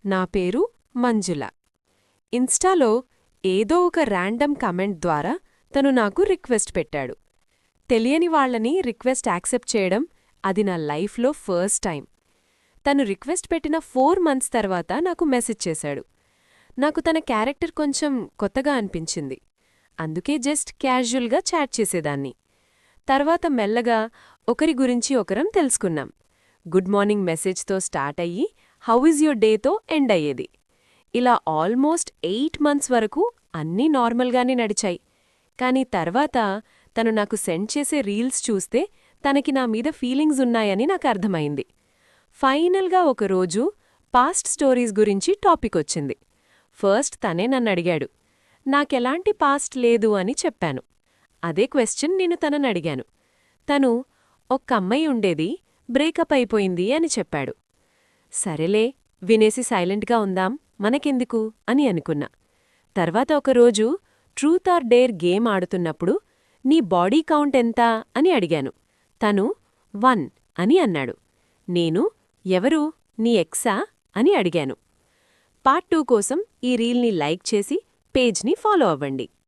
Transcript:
నా పేరు మంజుల. ఇన్స్టాలో ఏదో ఒక ర్యాండమ్ కమెంట్ ద్వారా తను నాకు రిక్వెస్ట్ పెట్టాడు. తెలియని వాళ్ళని రిక్వెస్ట్ యాక్సెప్ట్ చేయడం అది నా లైఫ్లో ఫస్ట్ టైం. తను రిక్వెస్ట్ పెట్టిన 4 మంత్స్ తర్వాత నాకు మెసేజ్ చేశాడు. నాకు తన క్యారెక్టర్ కొంచెం కొత్తగా అనిపించింది. అందుకే జస్ట్ క్యాజువల్గా చాట్ చేసేదాన్ని. తర్వాత మెల్లగా ఒకరి గురించి ఒకరం తెలుసుకున్నాం. గుడ్ మార్నింగ్ మెసేజ్తో స్టార్ట్ అయ్యి హౌ ఈజ్ యువర్ డేతో ఎండ్ అయ్యేది. ఇలా ఆల్మోస్ట్ 8 మంత్స్ వరకు అన్నీ నార్మల్గానే నడిచాయి. కానీ తర్వాత తను నాకు సెండ్ చేసే రీల్స్ చూస్తే తనకి నా మీద ఫీలింగ్స్ ఉన్నాయని నాకు అర్థమైంది. ఫైనల్గా ఒకరోజు పాస్ట్ స్టోరీస్ గురించి టాపిక్ వచ్చింది. ఫస్ట్ తనే నన్నడిగాడు. నాకెలాంటి పాస్ట్ లేదు అని చెప్పాను. అదే క్వశ్చన్ నేను తనని అడిగాను. తను ఒక్క అమ్మాయి ఉండేది, బ్రేకప్ అయిపోయింది అని చెప్పాడు. సరేలే, వినేసి సైలెంట్గా ఉందాం, మనకెందుకు అని అనుకున్నా. తర్వాత ఒకరోజు ట్రూత్ ఆర్ డేర్ గేమ్ ఆడుతున్నప్పుడు నీ బాడీ కౌంట్ ఎంత అని అడిగాను. తను 1 అని అన్నాడు. నేను ఎవరు, నీ ఎక్సా అని అడిగాను. పార్ట్ 2 కోసం ఈ రీల్ని లైక్ చేసి పేజ్ని ఫాలో అవ్వండి.